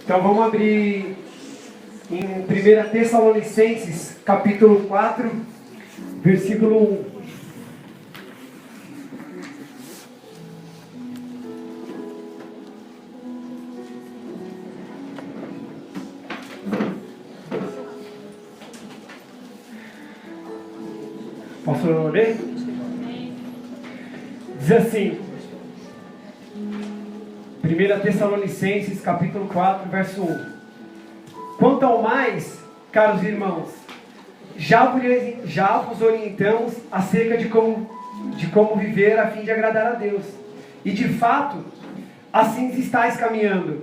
Então vamos abrir em 1 Tessalonicenses, capítulo 4, versículo 1. Posso ler? Diz assim, 1 Tessalonicenses, capítulo 4, verso 1. Quanto ao mais, caros irmãos, já vos orientamos acerca de como viver a fim de agradar a Deus. E de fato, assim estáis caminhando.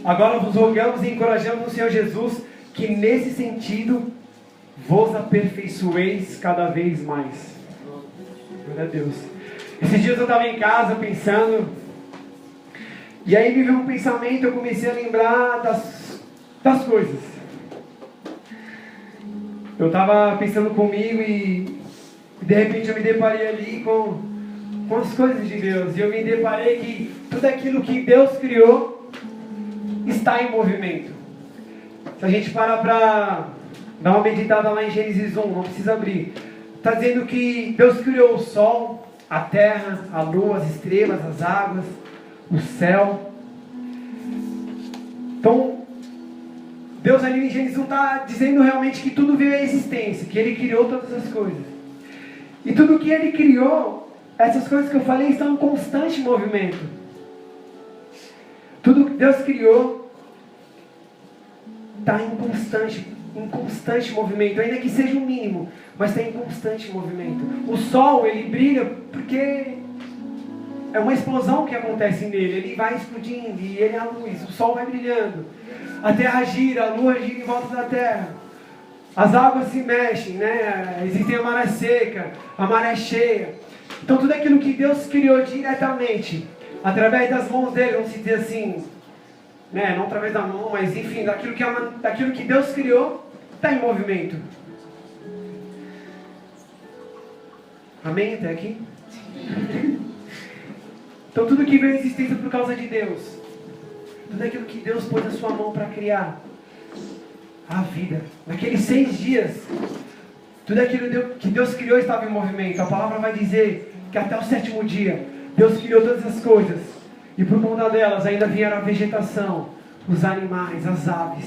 Agora vos rogamos e encorajamos no Senhor Jesus que nesse sentido vos aperfeiçoeis cada vez mais. Glória a Deus. Esses dias eu estava em casa pensando, e aí me veio um pensamento, eu comecei a lembrar das coisas. Eu estava pensando comigo e de repente eu me deparei ali com as coisas de Deus. E eu me deparei que tudo aquilo que Deus criou está em movimento. Se a gente parar para dar uma meditada lá em Gênesis 1, não precisa abrir. Está dizendo que Deus criou o sol, a terra, a lua, as estrelas, as águas, o céu. Então, Deus ali em Gênesis 1 está dizendo realmente que tudo veio à existência, que Ele criou todas as coisas. E tudo que Ele criou, essas coisas que eu falei, estão em constante movimento. Tudo que Deus criou está em constante movimento, ainda que seja o mínimo, mas está em constante movimento. O sol, ele brilha porque é uma explosão que acontece nele, ele vai explodindo e ele é a luz, o sol vai brilhando, a terra gira, a lua gira em volta da terra, as águas se mexem, né? Existe a maré seca, a maré cheia. Então tudo aquilo que Deus criou diretamente, através das mãos dele, vamos dizer assim, né? Não através da mão, mas enfim, daquilo que Deus criou, está em movimento. Amém até aqui? Então tudo que veio à existência por causa de Deus, tudo aquilo que Deus pôs na sua mão para criar a vida, naqueles 6 dias, tudo aquilo que Deus criou estava em movimento. A palavra vai dizer que até o 7º dia Deus criou todas as coisas, e por conta delas ainda vieram a vegetação, os animais, as aves.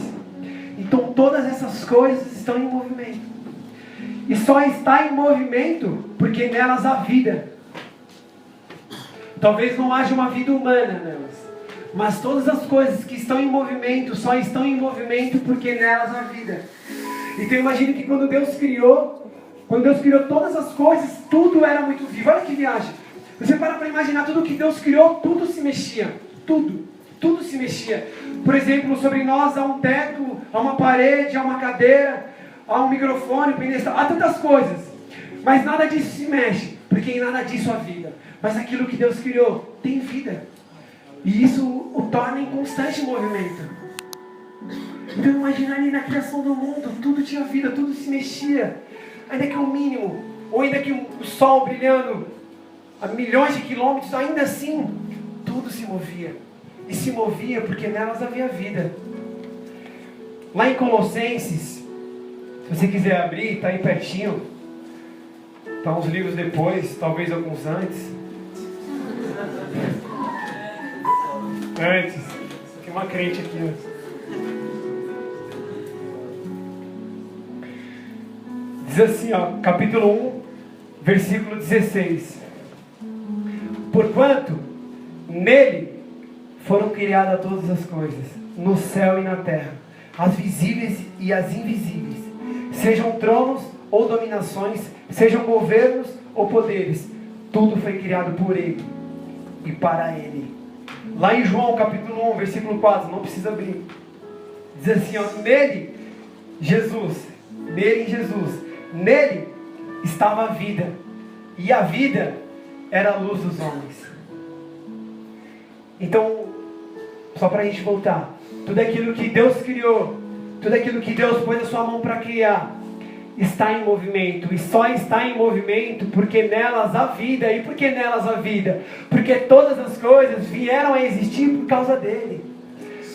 Então todas essas coisas estão em movimento, e só está em movimento porque nelas há vida. Talvez não haja uma vida humana nelas, mas todas as coisas que estão em movimento só estão em movimento porque nelas há vida. Então imagine que quando Deus criou todas as coisas, tudo era muito vivo. Olha que viagem. Você para imaginar tudo que Deus criou, tudo se mexia. Tudo se mexia. Por exemplo, sobre nós há um teto, há uma parede, há uma cadeira, há um microfone, há tantas coisas. Mas nada disso se mexe, porque em nada disso há vida. Mas aquilo que Deus criou tem vida. E isso o torna em constante movimento. Então imagina ali na criação do mundo, tudo tinha vida, tudo se mexia. Ainda que o mínimo, ou ainda que o sol brilhando a milhões de quilômetros, ainda assim, tudo se movia. E se movia porque nelas havia vida. Lá em Colossenses, se você quiser abrir, está aí pertinho. Está uns livros depois, talvez alguns antes. Antes. Tem uma crente aqui antes. Diz assim, ó, capítulo 1, versículo 16. Porquanto nele foram criadas todas as coisas, no céu e na terra, as visíveis e as invisíveis, sejam tronos ou dominações, sejam governos ou poderes, tudo foi criado por ele e para ele. Lá em João capítulo 1, versículo 4, não precisa abrir, diz assim, ó, nele em Jesus, nele estava a vida, e a vida era a luz dos homens. Então, só para a gente voltar, tudo aquilo que Deus criou, tudo aquilo que Deus pôs na sua mão para criar, está em movimento, e só está em movimento porque nelas há vida. E por que nelas há vida? Porque todas as coisas vieram a existir por causa dele.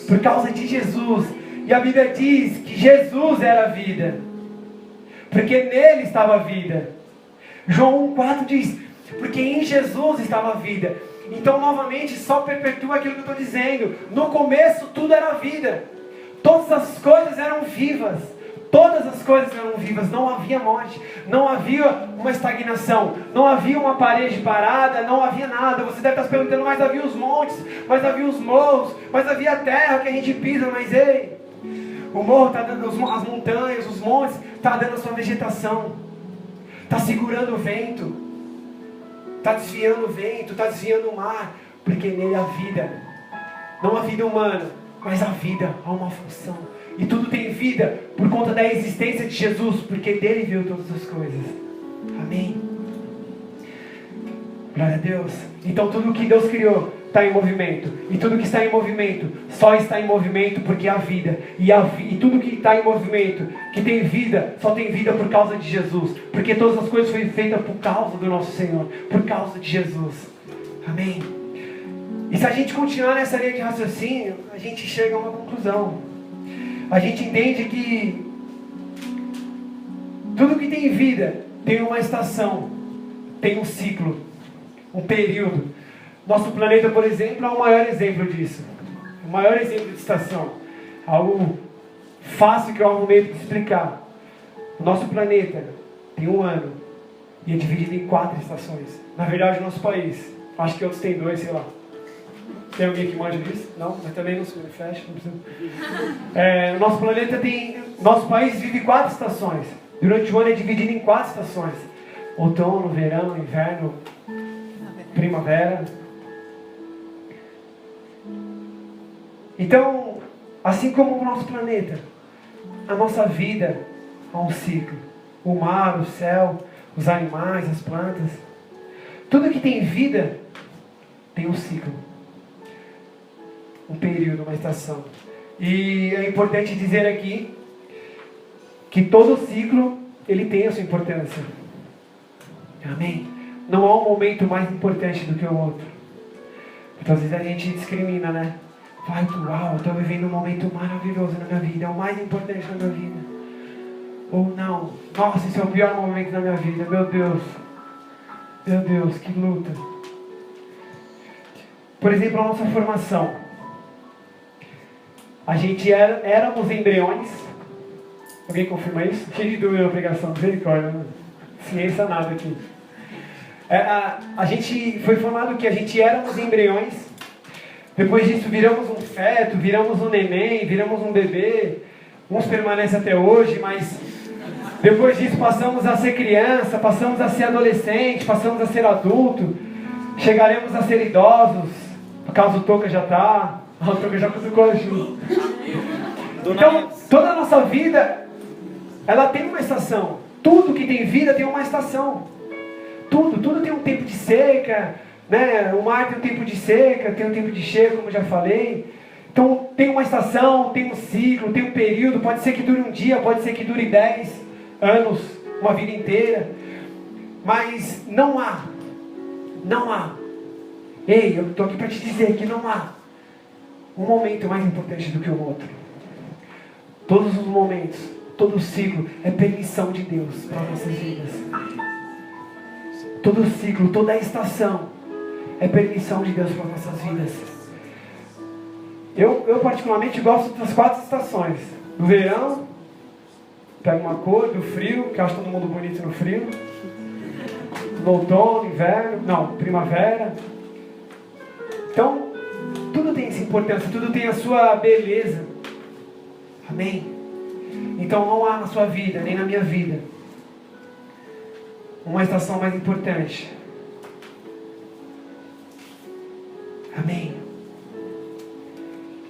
Por causa de Jesus. E a Bíblia diz que Jesus era a vida, porque nele estava a vida. João 1,4 diz, porque em Jesus estava a vida. Então novamente só perpetua aquilo que eu estou dizendo. No começo tudo era vida. Todas as coisas eram vivas. Todas as coisas eram vivas, não havia morte, não havia uma estagnação, não havia uma parede parada, não havia nada. Você deve estar se perguntando, mas havia os montes, mas havia os morros, mas havia a terra que a gente pisa, mas ei, o morro está dando, as montanhas, os montes, está dando a sua vegetação, está segurando o vento, está desviando o vento, está desviando o mar, porque nele há vida, não a vida humana, mas a vida, há uma função. E tudo tem vida por conta da existência de Jesus, porque dele veio todas as coisas. Amém. Glória a Deus. Então tudo que Deus criou está em movimento. E tudo que está em movimento só está em movimento porque há vida. E tudo que está em movimento, que tem vida, só tem vida por causa de Jesus. Porque todas as coisas foram feitas por causa do nosso Senhor, por causa de Jesus. Amém. E se a gente continuar nessa linha de raciocínio, a gente chega a uma conclusão. A gente entende que tudo que tem vida tem uma estação, tem um ciclo, um período. Nosso planeta, por exemplo, é o maior exemplo disso. O maior exemplo de estação. Algo fácil que eu arrumei para explicar. O nosso planeta tem um ano e é dividido em 4 estações. Na verdade, o nosso país. Acho que outros têm 2, sei lá. Tem alguém que manja disso? Não? Mas também não se fecha, não precisa. Nosso planeta tem... Nosso país vive 4 estações. Durante o ano é dividido em 4 estações. Outono, verão, inverno, primavera. Então, assim como o nosso planeta, a nossa vida há um ciclo. O mar, o céu, os animais, as plantas. Tudo que tem vida tem um ciclo. Um período, uma estação. E é importante dizer aqui que todo ciclo ele tem a sua importância. Amém? Não há um momento mais importante do que o outro. Então às vezes a gente discrimina, né? Vai, uau, eu estou vivendo um momento maravilhoso na minha vida, é o mais importante na minha vida. Ou não, nossa, esse é o pior momento da minha vida, meu Deus, que luta. Por exemplo, a nossa formação. A gente éramos embriões. Alguém confirma isso? Cheio de dúvida na pregação, misericórdia, né? Ciência nada aqui. A gente foi formado que a gente éramos embriões. Depois disso viramos um feto, viramos um neném, viramos um bebê. Uns permanecem até hoje, mas depois disso passamos a ser criança, passamos a ser adolescente, passamos a ser adulto. Chegaremos a ser idosos. No caso o Toca já está. O Toca já cutucou a Ju. Então, toda a nossa vida, ela tem uma estação. Tudo que tem vida tem uma estação. Tudo tem um tempo de seca, né? O mar tem um tempo de seca, tem um tempo de cheia, como eu já falei. Então, tem uma estação, tem um ciclo, tem um período. Pode ser que dure um dia, pode ser que dure 10 anos, uma vida inteira. Mas não há. Ei, eu estou aqui para te dizer que não há um momento mais importante do que o outro. Todos os momentos, todo o ciclo é permissão de Deus para nossas vidas. Todo o ciclo, toda a estação é permissão de Deus para nossas vidas. Eu particularmente gosto das 4 estações. Do verão, pego uma cor, do frio, que eu acho todo mundo bonito no frio. Do outono, inverno, não, primavera. Então, tudo tem essa importância, tudo tem a sua beleza. Amém? Então não há na sua vida, nem na minha vida, uma estação mais importante. Amém?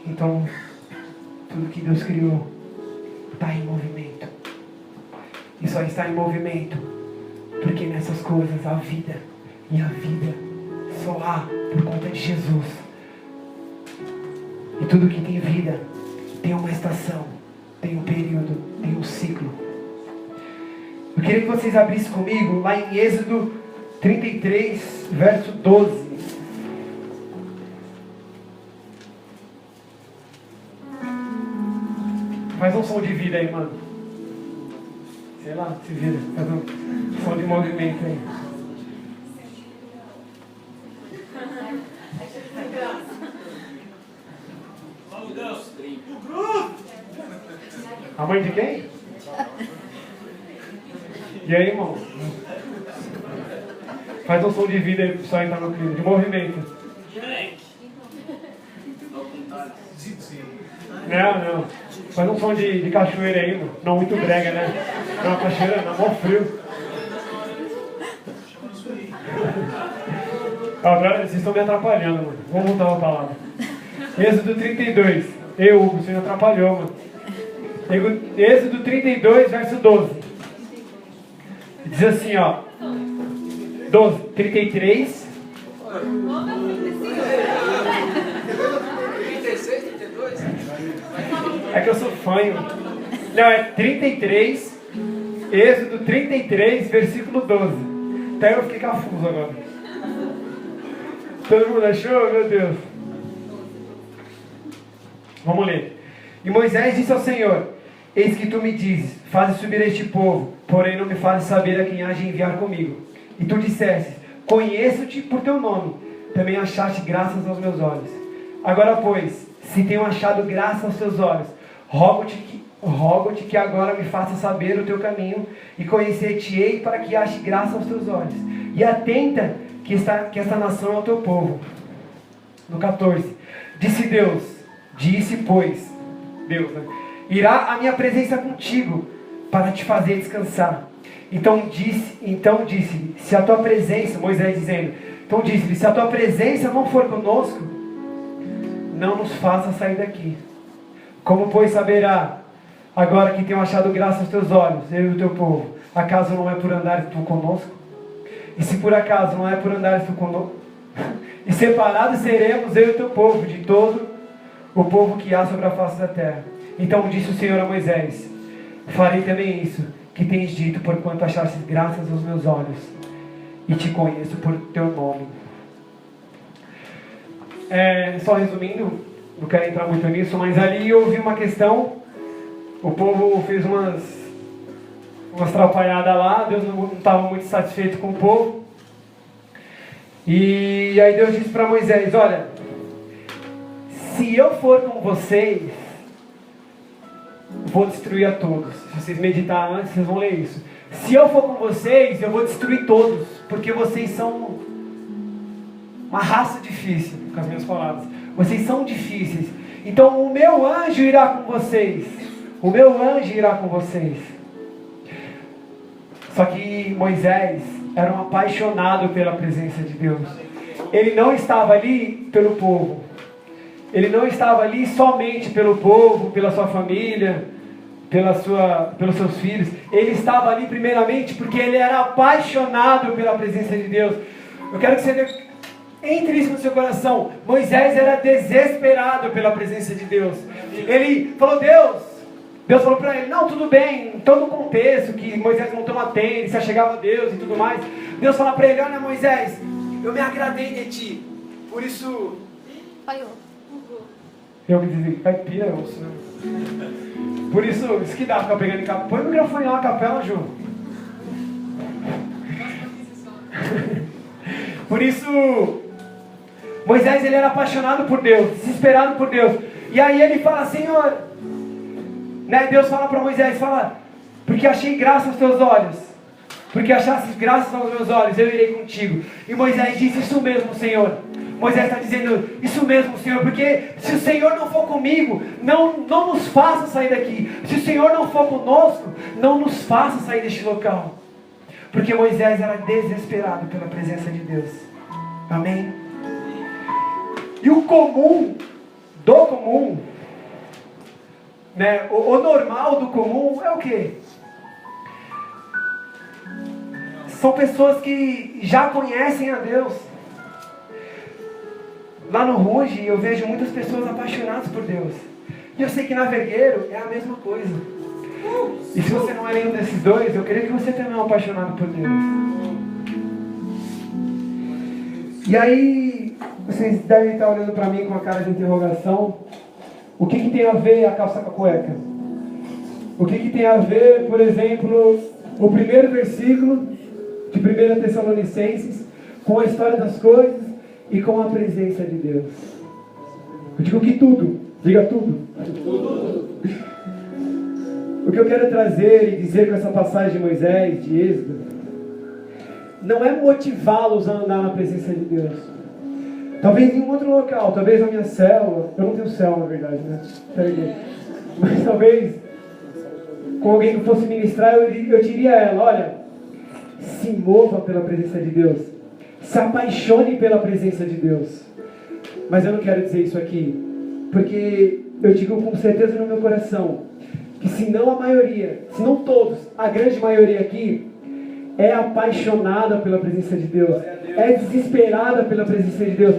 Então, tudo que Deus criou está em movimento. E só está em movimento porque nessas coisas há vida. E a vida só há por conta de Jesus. E tudo que tem vida tem uma estação, tem um período, tem um ciclo. Eu queria que vocês abrissem comigo lá em Êxodo 33, verso 12. Faz um som de vida aí, mano. Sei lá, se vira. Faz um som de movimento aí. A mãe de quem? E aí, irmão? Faz um som de vida aí pro pessoal entrar no clima, de movimento. Não. Faz um som de cachoeira aí, mano. Não muito brega, né? Não, cachoeira não, mó frio. Agora vocês estão me atrapalhando, mano. Vamos voltar uma palavra. Êxodo 32. Hugo, você me atrapalhou, mano. Êxodo 32, verso 12. Diz assim, ó. 12, 33. 36, 32? É que eu sou fã, mano. Não, é 33. Êxodo 33, versículo 12. Até eu fiquei confuso agora. Todo mundo achou? Meu Deus. Vamos ler. E Moisés disse ao Senhor: eis que tu me dizes, faze subir este povo, porém não me fazes saber a quem há de enviar comigo. E tu disseste, conheço-te por teu nome, também achaste graças aos meus olhos. Agora, pois, se tenho achado graça aos teus olhos, rogo-te que agora me faça saber o teu caminho, e conhecer-te-ei para que ache graça aos teus olhos. E atenta que esta nação é o teu povo. No 14, disse, pois, Deus, né? Irá a minha presença contigo, para te fazer descansar. Então disse-lhe, se a tua presença, Moisés dizendo, então disse-lhe, se a tua presença não for conosco, não nos faça sair daqui. Como, pois, saberá, agora que tenho achado graça aos teus olhos, eu e o teu povo, acaso não é por andares tu conosco? E se por acaso não é por andares tu conosco, e separados seremos eu e o teu povo, de todo o povo que há sobre a face da terra. Então disse o Senhor a Moisés, farei também isso que tens dito, porquanto achaste graças aos meus olhos, e te conheço por teu nome. Só resumindo, não quero entrar muito nisso, mas ali houve uma questão, o povo fez umas atrapalhadas lá, Deus não estava muito satisfeito com o povo, e aí Deus disse para Moisés, olha, se eu for com vocês, vou destruir a todos. Se vocês meditarem antes, vocês vão ler isso. Se eu for com vocês, eu vou destruir todos, porque vocês são uma raça difícil, com as minhas palavras. Vocês são difíceis. Então o meu anjo irá com vocês. O meu anjo irá com vocês. Só que Moisés era um apaixonado pela presença de Deus. Ele não estava ali pelo povo. Ele não estava ali somente pelo povo, pela sua família, pelos seus filhos. Ele estava ali primeiramente porque ele era apaixonado pela presença de Deus. Eu quero que você entre isso no seu coração. Moisés era desesperado pela presença de Deus. Ele falou, Deus falou para ele, não, tudo bem, em todo o contexto, que Moisés montou uma tenda, ele se achegava a Deus e tudo mais. Deus fala para ele, olha Moisés, eu me agradei de ti, por isso... Falhou. Eu que dizia, caipira, eu ouço, né? Por isso que dá ficar pegando em capela. Põe o microfone lá na capela, Ju. Por isso, Moisés, ele era apaixonado por Deus, desesperado por Deus. E aí ele fala, Senhor, né? Deus fala para Moisés, fala, porque achei graça aos teus olhos. Porque achaste graças aos meus olhos, eu irei contigo. E Moisés disse, isso mesmo, Senhor. Moisés está dizendo, isso mesmo, Senhor, porque se o Senhor não for comigo, não nos faça sair daqui. Se o Senhor não for conosco, não nos faça sair deste local. Porque Moisés era desesperado pela presença de Deus. Amém? E o comum, né? O normal do comum é o quê? São pessoas que já conhecem a Deus. Lá no Ruge eu vejo muitas pessoas apaixonadas por Deus. E eu sei que na Vergueiro é a mesma coisa. E se você não é nenhum desses dois, eu creio que você também é um apaixonado por Deus. E aí, vocês devem estar olhando para mim com uma cara de interrogação. O que tem a ver a calça com a cueca? O que tem a ver, por exemplo, o primeiro versículo de 1 Tessalonicenses com a história das coisas e com a presença de Deus? Eu digo que tudo. Diga tudo. Tudo. O que eu quero trazer e dizer com essa passagem de Moisés, de Êxodo, não é motivá-los a andar na presença de Deus. Talvez em um outro local, talvez na minha célula. Eu não tenho célula, na verdade, né? Mas talvez com alguém que fosse ministrar, eu diria a ela: olha, se mova pela presença de Deus, se apaixone pela presença de Deus. Mas eu não quero dizer isso aqui, porque eu digo com certeza no meu coração que se não a maioria, se não todos, a grande maioria aqui é apaixonada pela presença de Deus, é desesperada pela presença de Deus.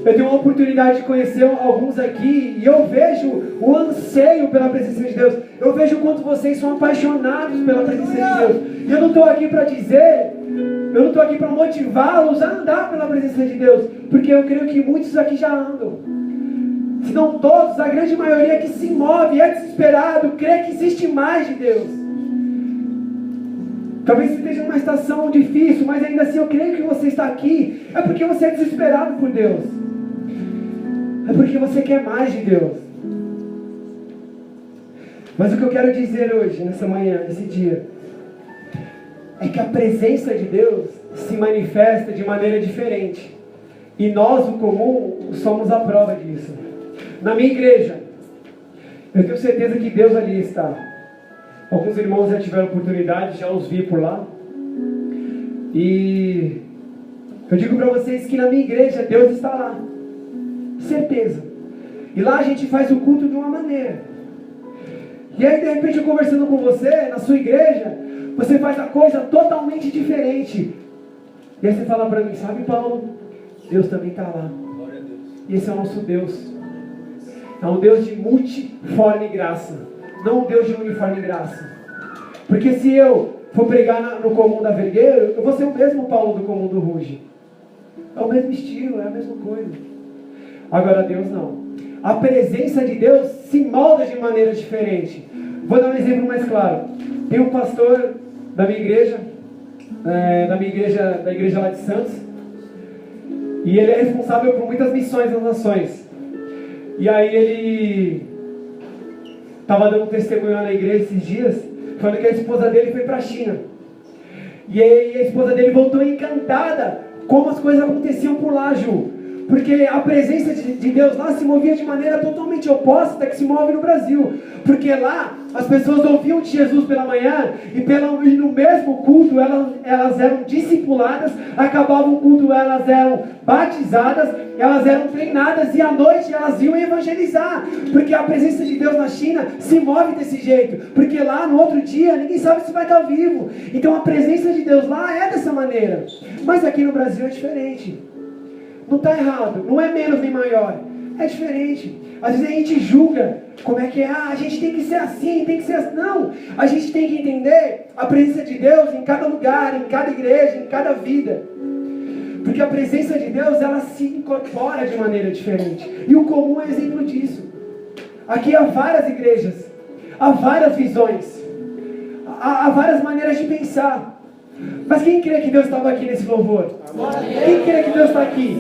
Eu tenho uma oportunidade de conhecer alguns aqui e eu vejo o anseio pela presença de Deus. Eu vejo o quanto vocês são apaixonados pela presença de Deus. E eu não estou aqui para dizer, eu não estou aqui para motivá-los a andar pela presença de Deus, porque eu creio que muitos aqui já andam. Se não todos, a grande maioria que se move, é desesperado, crê que existe mais de Deus. Talvez você esteja numa estação difícil, mas ainda assim eu creio que você está aqui, é porque você é desesperado por Deus. É porque você quer mais de Deus. Mas o que eu quero dizer hoje, nessa manhã, nesse dia, é que a presença de Deus se manifesta de maneira diferente. E nós, o comum, somos a prova disso. Na minha igreja, eu tenho certeza que Deus ali está. Alguns irmãos já tiveram oportunidade, já os vi por lá. E eu digo para vocês que na minha igreja Deus está lá. Certeza. E lá a gente faz o culto de uma maneira. E aí de repente eu conversando com você, na sua igreja, você faz a coisa totalmente diferente. E aí você fala para mim: sabe, Paulo, Deus também está lá. E esse é o nosso Deus. É um Deus de multiforme graça, não um Deus de uniforme graça. Porque se eu for pregar no comum da Vergueiro, eu vou ser o mesmo Paulo do comum do Ruge. É o mesmo estilo, é a mesma coisa. Agora Deus não. A presença de Deus se molda de maneira diferente. Vou dar um exemplo mais claro. Tem um pastor da minha igreja, da igreja lá de Santos, e ele é responsável por muitas missões nas nações. E aí ele estava dando um testemunho na igreja esses dias, falando que a esposa dele foi para a China. E aí a esposa dele voltou encantada como as coisas aconteciam por lá, Ju. Porque a presença de Deus lá se movia de maneira totalmente oposta da que se move no Brasil. Porque lá as pessoas ouviam de Jesus pela manhã e no mesmo culto elas eram discipuladas, acabavam o culto, elas eram batizadas, elas eram treinadas e à noite elas iam evangelizar. Porque a presença de Deus na China se move desse jeito. Porque lá no outro dia ninguém sabe se vai estar vivo. Então a presença de Deus lá é dessa maneira. Mas aqui no Brasil é diferente. Não está errado, não é menos nem maior, é diferente. Às vezes a gente julga como é que é, a gente tem que ser assim, tem que ser assim. Não, a gente tem que entender a presença de Deus em cada lugar, em cada igreja, em cada vida. Porque a presença de Deus, ela se incorpora de maneira diferente. E o comum é exemplo disso. Aqui há várias igrejas, há várias visões, há várias maneiras de pensar. Mas quem crê que Deus estava aqui nesse louvor? Quem crê que Deus está aqui?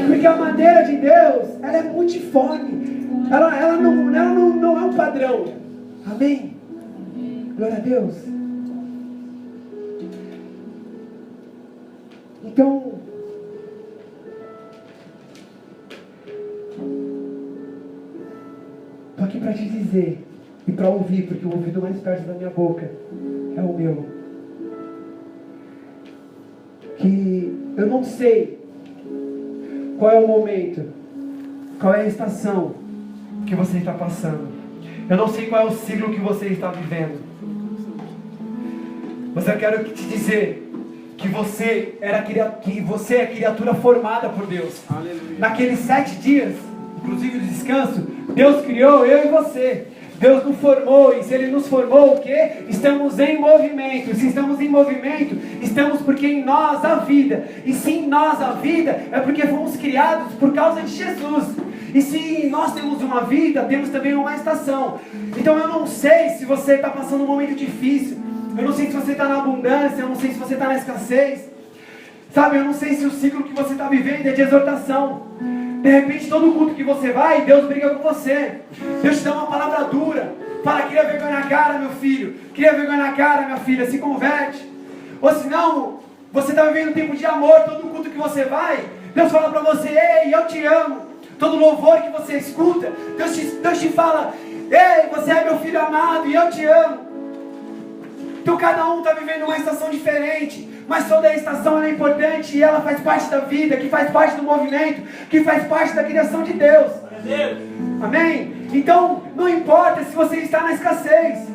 Porque a maneira de Deus, ela é multiforme. Ela não é um padrão. Amém? Glória a Deus. Então, estou aqui para te dizer e para ouvir, porque o ouvido mais perto da minha boca é o meu. Que eu não sei qual é o momento, qual é a estação que você está passando. Eu não sei qual é o ciclo que você está vivendo. Mas eu quero te dizer que você é criatura formada por Deus. Aleluia. Naqueles 7 dias, inclusive do descanso, Deus criou eu e você. Deus nos formou, e se Ele nos formou, o quê? Estamos em movimento. Se estamos em movimento, estamos porque em nós há vida. E se em nós há vida, é porque fomos criados por causa de Jesus. E se nós temos uma vida, temos também uma estação. Então eu não sei se você está passando um momento difícil. Eu não sei se você está na abundância. Eu não sei se você está na escassez. Sabe, eu não sei se o ciclo que você está vivendo é de exortação. De repente, todo culto que você vai, Deus briga com você. Deus te dá uma palavra dura. Fala, cria vergonha na cara, meu filho. Cria vergonha na cara, minha filha. Se converte. Ou senão, você está vivendo um tempo de amor. Todo culto que você vai, Deus fala para você, ei, eu te amo. Todo louvor que você escuta, Deus te fala, ei, você é meu filho amado e eu te amo. Então cada um está vivendo uma estação diferente. Mas toda a estação é importante e ela faz parte da vida, que faz parte do movimento, que faz parte da criação de Deus. Amém? Então, não importa se você está na escassez.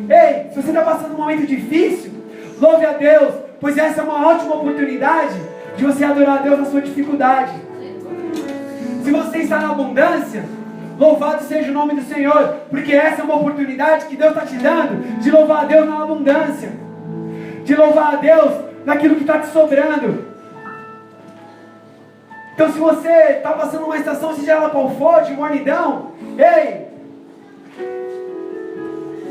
Ei, se você está passando um momento difícil, louve a Deus, pois essa é uma ótima oportunidade de você adorar a Deus na sua dificuldade. Se você está na abundância, louvado seja o nome do Senhor, porque essa é uma oportunidade que Deus está te dando de louvar a Deus na abundância, de louvar a Deus naquilo que está te sobrando. Então, se você está passando uma estação, seja ela qual for, de mornidão, ei,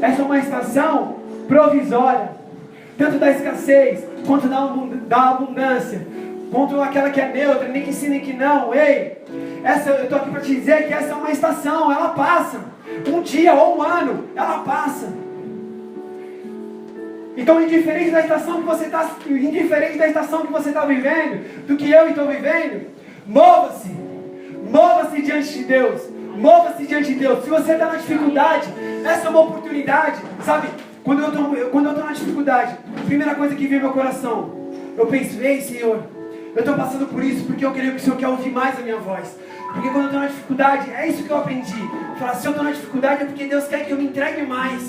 essa é uma estação provisória, tanto da escassez quanto da abundância, quanto aquela que é neutra, nem que sim, nem que não. Ei, eu estou aqui para te dizer que essa é uma estação, ela passa, um dia ou um ano, ela passa. Então, indiferente da estação que você está vivendo, do que eu estou vivendo, mova-se diante de Deus, mova-se diante de Deus. Se você está na dificuldade, essa é uma oportunidade, sabe? Quando eu estou na dificuldade, a primeira coisa que vem no meu coração, eu penso, ei Senhor, eu estou passando por isso porque eu creio que o Senhor quer ouvir mais a minha voz. Porque quando eu estou na dificuldade, é isso que eu aprendi. Falar, se eu estou na dificuldade é porque Deus quer que eu me entregue mais.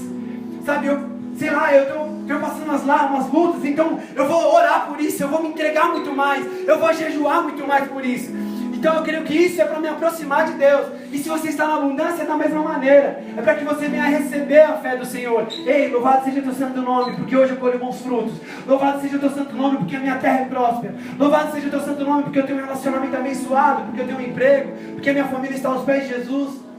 Sabe, eu estou passando umas lutas, então eu vou orar por isso, eu vou me entregar muito mais, eu vou jejuar muito mais por isso. Então eu creio que isso é para me aproximar de Deus. E se você está na abundância, é da mesma maneira. É para que você venha receber a fé do Senhor. Ei, louvado seja o teu santo nome, porque hoje eu colho bons frutos. Louvado seja o teu santo nome, porque a minha terra é próspera. Louvado seja o teu santo nome, porque eu tenho um relacionamento abençoado, porque eu tenho um emprego, porque a minha família está aos pés de Jesus.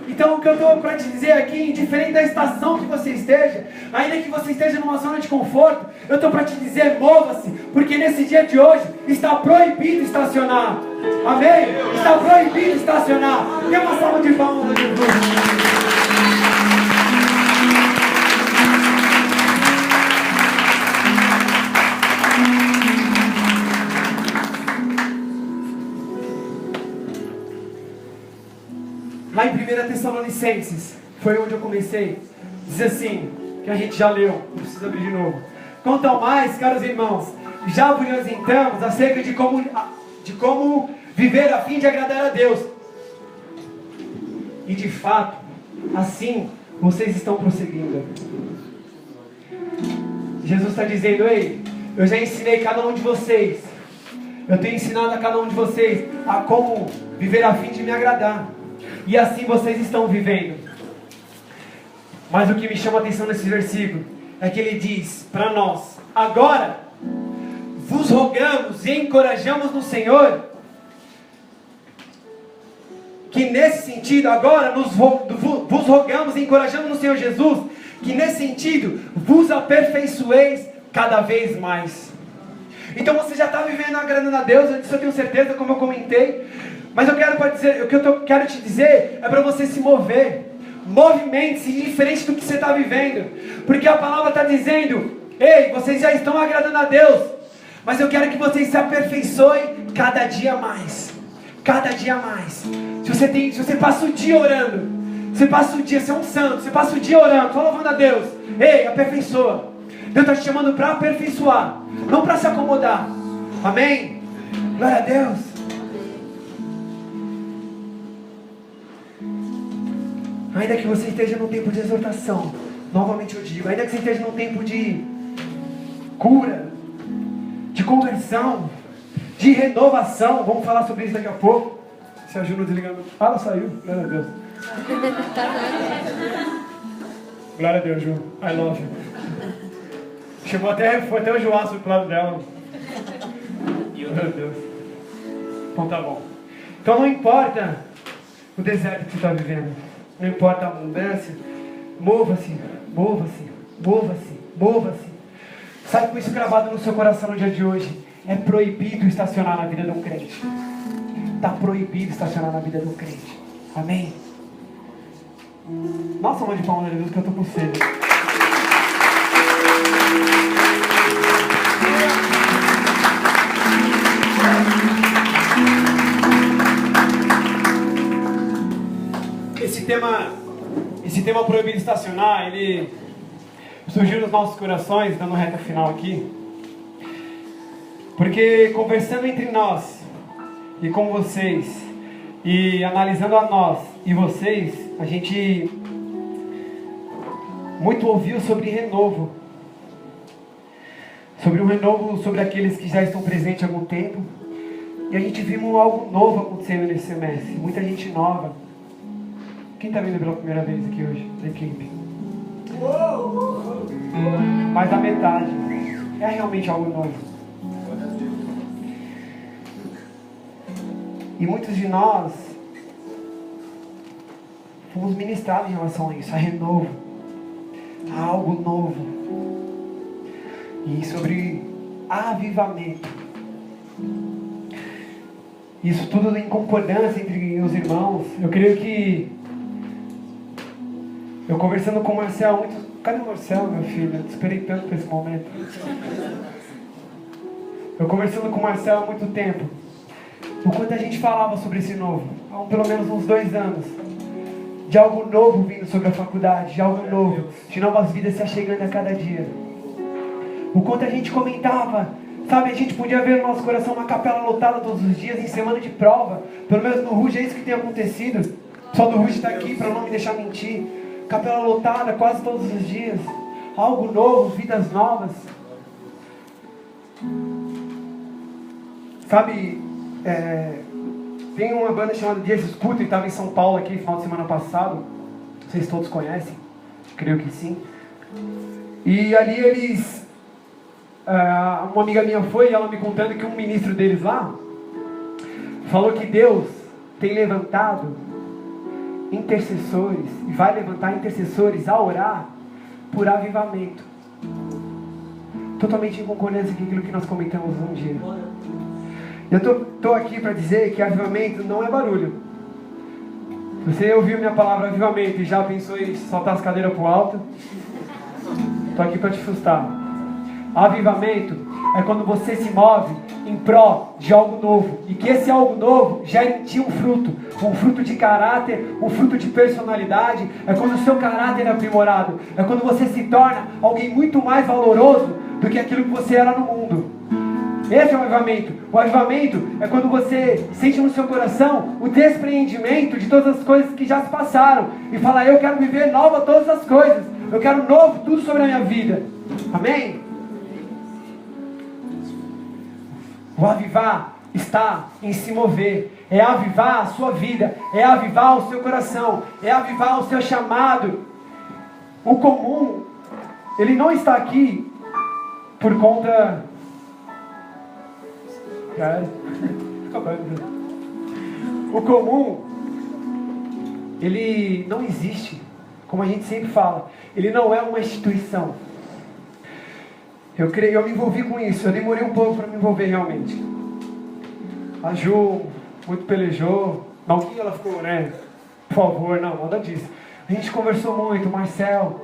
Então o que eu estou para te dizer aqui, indiferente da estação que você esteja, ainda que você esteja numa zona de conforto, eu estou para te dizer, mova-se, porque nesse dia de hoje está proibido estacionar. Amém? Está proibido estacionar. Dê uma salva de palmas a Jesus. Lá em 1 Tessalonicenses, foi onde eu comecei, diz assim, que a gente já leu, não precisa abrir de novo. Quanto ao mais, caros irmãos, já vos orientamos acerca de como viver a fim de agradar a Deus. E de fato, assim, vocês estão prosseguindo. Jesus está dizendo, ei, eu já ensinei cada um de vocês, eu tenho ensinado a cada um de vocês a como viver a fim de me agradar. E assim vocês estão vivendo. Mas o que me chama a atenção nesse versículo é que ele diz para nós: agora vos rogamos e encorajamos no Senhor, que nesse sentido, agora vos rogamos e encorajamos no Senhor Jesus, que nesse sentido vos aperfeiçoeis cada vez mais. Então você já está vivendo agradando a Deus, disso eu tenho certeza, como eu comentei. Mas o que eu quero te dizer é para você se mover. Movimente-se diferente do que você está vivendo. Porque a palavra está dizendo, ei, vocês já estão agradando a Deus, mas eu quero que vocês se aperfeiçoem cada dia mais. Cada dia mais. Se você passa o dia orando, você passa o dia, você é um santo, você passa o dia orando, só louvando a Deus. Ei, aperfeiçoa. Deus está te chamando para aperfeiçoar, não para se acomodar. Amém? Glória a Deus. Ainda que você esteja num tempo de exortação, novamente eu digo, ainda que você esteja num tempo de cura, de conversão, de renovação, vamos falar sobre isso daqui a pouco. Se a Ju não desligando, ela saiu, glória a Deus. Glória a Deus, Ju, I love you. Foi até o Joaço pro lado dela. Glória a Deus. Então tá bom. Então não importa o deserto que você está vivendo, não importa a abundância, mova-se, mova-se, mova-se, mova-se. Sabe com isso gravado no seu coração no dia de hoje? É proibido estacionar na vida de um crente. Está proibido estacionar na vida de um crente. Amém? Nossa, mãe de palmas de Deus, que eu estou com sede. Esse tema proibido estacionar, ele surgiu nos nossos corações, dando reta final aqui. Porque conversando entre nós e com vocês, e analisando a nós e vocês, a gente muito ouviu sobre renovo. Sobre o renovo, sobre aqueles que já estão presentes há algum tempo. E a gente viu algo novo acontecendo nesse semestre. Muita gente nova. Quem está vindo pela primeira vez aqui hoje, da equipe? Mais da metade. É realmente algo novo. E muitos de nós fomos ministrados em relação a isso, a renovo, a algo novo. E sobre avivamento. Isso tudo em concordância entre os irmãos. Eu creio que eu conversando com o Marcel, cadê o Marcel, meu filho? Eu esperei tanto por esse momento. Eu conversando com o Marcel há muito tempo. O quanto a gente falava sobre esse novo, há pelo menos uns 2 anos, de algo novo vindo sobre a faculdade, de algo novo, de novas vidas se achegando a cada dia. O quanto a gente comentava, sabe, a gente podia ver no nosso coração uma capela lotada todos os dias, em semana de prova. Pelo menos no Ruge é isso que tem acontecido. O pessoal do Ruge está aqui para não me deixar mentir. Capela lotada quase todos os dias. Algo novo, vidas novas. Sabe, tem uma banda chamada Dias Escuta e estava em São Paulo aqui no final de semana passado. Vocês todos conhecem? Creio que sim. E ali eles... uma amiga minha foi e ela me contando que um ministro deles lá falou que Deus tem levantado intercessores e vai levantar intercessores a orar por avivamento. Totalmente em concordância com aquilo que nós comentamos um dia. Eu estou aqui para dizer que avivamento não é barulho. Você ouviu minha palavra avivamento e já pensou em soltar as cadeiras para o alto? Estou aqui para te frustrar. Avivamento é quando você se move em pró de algo novo. E que esse algo novo gere em ti um fruto de caráter, um fruto de personalidade. É quando o seu caráter é aprimorado. É quando você se torna alguém muito mais valoroso do que aquilo que você era no mundo. Esse é o avivamento. O avivamento é quando você sente no seu coração o despreendimento de todas as coisas que já se passaram. E fala, eu quero viver nova todas as coisas. Eu quero novo tudo sobre a minha vida. Amém? O avivar está em se mover. É avivar a sua vida. É avivar o seu coração. É avivar o seu chamado. O comum, ele não está aqui por conta... O comum, ele não existe. Como a gente sempre fala, ele não é uma instituição. Eu me envolvi com isso. Eu demorei um pouco para me envolver realmente. A Ju muito pelejou. Não que ela ficou, né? Por favor, não, nada disso. A gente conversou muito. O Marcel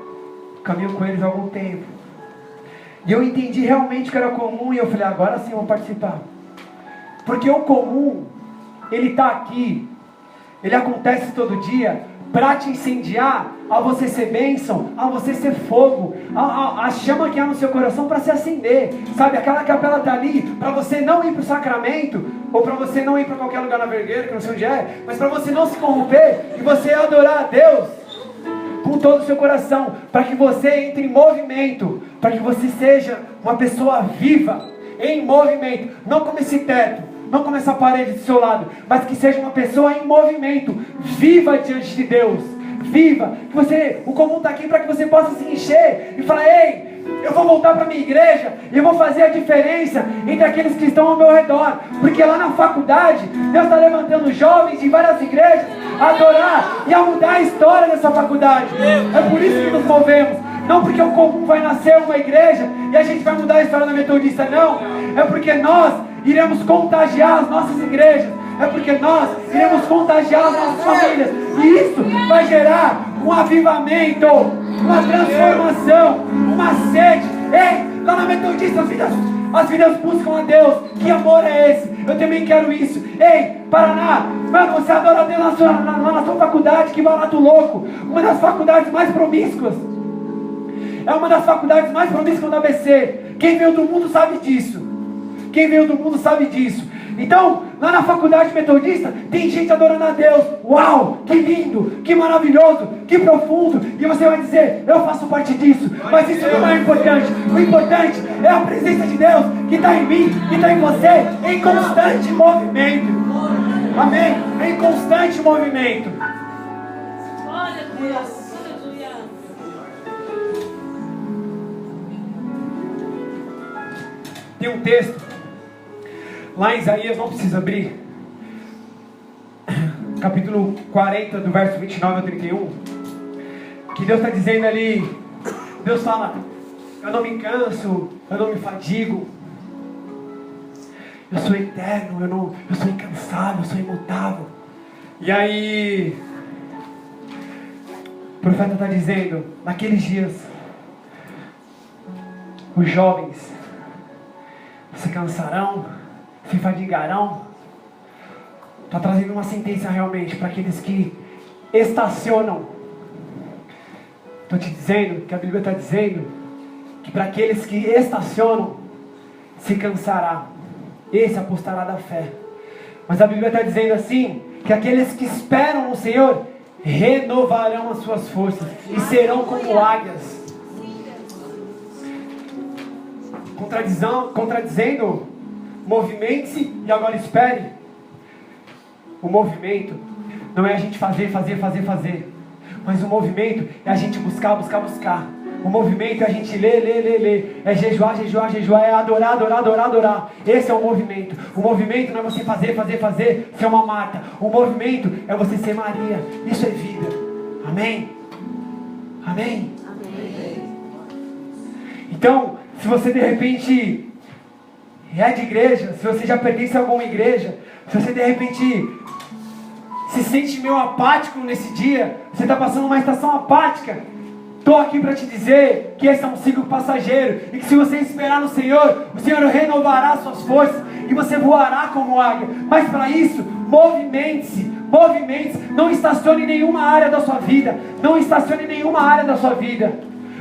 caminhou com eles há algum tempo. E eu entendi realmente que era comum. E eu falei, agora sim eu vou participar. Porque o comum, ele está aqui. Ele acontece todo dia para te incendiar, a você ser bênção, a você ser fogo, a chama que há no seu coração para se acender, sabe, aquela capela está ali para você não ir para o sacramento, ou para você não ir para qualquer lugar na vergueira, que não sei onde é, mas para você não se corromper, e você adorar a Deus com todo o seu coração, para que você entre em movimento, para que você seja uma pessoa viva, em movimento, não como esse teto, não como essa parede do seu lado, mas que seja uma pessoa em movimento, viva diante de Deus, viva, o comum está aqui para que você possa se encher e falar: ei, eu vou voltar para a minha igreja e eu vou fazer a diferença entre aqueles que estão ao meu redor, porque lá na faculdade Deus está levantando jovens de várias igrejas a adorar e a mudar a história dessa faculdade. É por isso que nos movemos, não porque o comum vai nascer uma igreja e a gente vai mudar a história da Metodista, não, é porque nós iremos contagiar as nossas igrejas, é porque nós iremos contagiar as nossas famílias, e isso vai gerar um avivamento, uma transformação, uma sede. Ei, lá na Metodista as vidas buscam a Deus. Que amor é esse? Eu também quero isso. Ei, Paraná, mano, você adora a Deus na sua faculdade, que barato louco, uma das faculdades mais promíscuas, é uma das faculdades mais promíscuas da ABC. Quem veio do mundo sabe disso. Quem veio do mundo sabe disso. Então, lá na faculdade metodista, tem gente adorando a Deus. Uau, que lindo, que maravilhoso, que profundo. E você vai dizer: eu faço parte disso. Mas isso não é importante. O importante é a presença de Deus que está em mim, que está em você, em constante movimento. Amém? Em constante movimento. Glória a Deus. Aleluia. Tem um texto lá em Isaías, não precisa abrir, capítulo 40, do verso 29 ao 31, que Deus está dizendo ali, Deus fala: eu não me canso, eu não me fadigo, eu sou eterno, eu sou incansável, eu sou imutável. E aí o profeta está dizendo: naqueles dias os jovens se cansarão, se fadigarão. Está trazendo uma sentença realmente para aqueles que estacionam. Estou te dizendo que a Bíblia está dizendo que para aqueles que estacionam, se cansará, esse apostará da fé. Mas a Bíblia está dizendo assim, que aqueles que esperam no Senhor renovarão as suas forças e serão como águias. Contradizendo, movimente-se e agora espere. O movimento não é a gente fazer, mas o movimento é a gente buscar. O movimento é a gente ler, é jejuar, é adorar. Esse é o movimento. O movimento não é você fazer, ser uma Marta. O movimento é você ser Maria. Isso é vida. Amém? Então, se você de repente é de igreja, se você já pertence a alguma igreja, se você de repente se sente meio apático nesse dia, você está passando uma estação apática, estou aqui para te dizer que esse é um ciclo passageiro, e que se você esperar no Senhor, o Senhor renovará suas forças, e você voará como águia. Mas para isso, movimente-se, não estacione em nenhuma área da sua vida,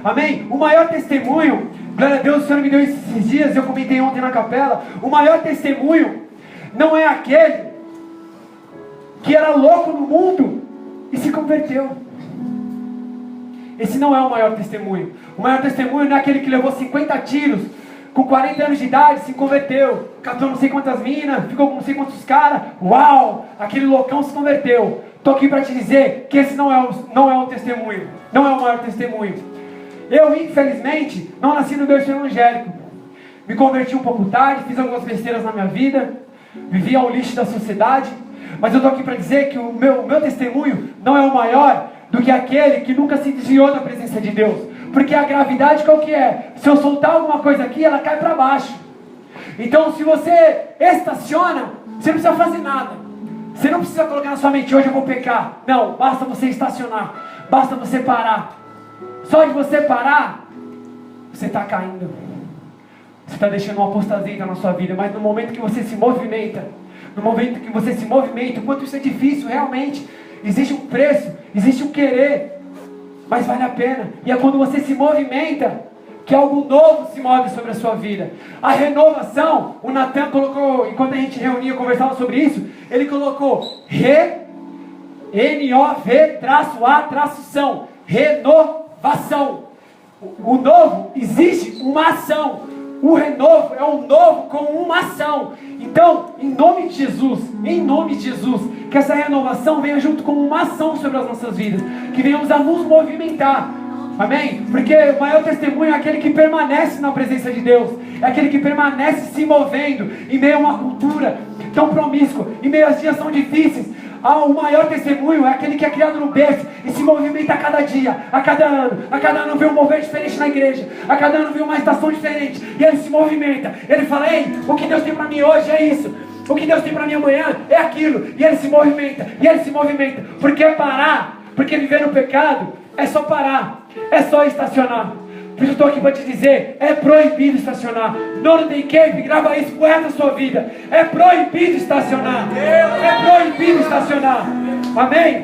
amém? O maior testemunho, glória a Deus, o Senhor me deu esses dias, eu comentei ontem na capela, o maior testemunho não é aquele que era louco no mundo e se converteu. Esse não é o maior testemunho. O maior testemunho não é aquele que levou 50 tiros, com 40 anos de idade, se converteu, catou não sei quantas minas, ficou com não sei quantos caras, uau, aquele loucão se converteu. Estou aqui para te dizer que esse não é o testemunho, não é o maior testemunho. Eu, infelizmente, não nasci no berço evangélico. Me converti um pouco tarde, fiz algumas besteiras na minha vida, vivi ao lixo da sociedade, mas eu estou aqui para dizer que o meu testemunho não é o maior do que aquele que nunca se desviou da presença de Deus. Porque a gravidade qual que é? Se eu soltar alguma coisa aqui, ela cai para baixo. Então, se você estaciona, você não precisa fazer nada. Você não precisa colocar na sua mente: hoje eu vou pecar. Não, basta você estacionar, basta você parar. Só de você parar, você está caindo. Você está deixando uma apostasia na sua vida. Mas no momento que você se movimenta, quanto isso é difícil realmente, existe um preço, existe um querer, mas vale a pena. E é quando você se movimenta que algo novo se move sobre a sua vida. A renovação, o Natan colocou, enquanto a gente reunia, conversava sobre isso, ele colocou N-O-V-A-São, renovação. O novo, existe uma ação. O renovo é um novo com uma ação. Então, em nome de Jesus, que essa renovação venha junto com uma ação sobre as nossas vidas, que venhamos a nos movimentar. Amém? Porque o maior testemunho é aquele que permanece na presença de Deus, é aquele que permanece se movendo em meio a uma cultura tão promíscua, em meio a dias tão difíceis. O maior testemunho é aquele que é criado no berço e se movimenta a cada dia, a cada ano vê um mover diferente na igreja, a cada ano vê uma estação diferente, e ele se movimenta, ele fala: ei, o que Deus tem para mim hoje é isso, o que Deus tem para mim amanhã é aquilo, e ele se movimenta, porque parar, porque viver no pecado é só parar, é só estacionar. Por isso eu estou aqui para te dizer, é proibido estacionar. Northern Cape, grava isso pro resto da sua vida. É proibido estacionar. É proibido estacionar. Amém?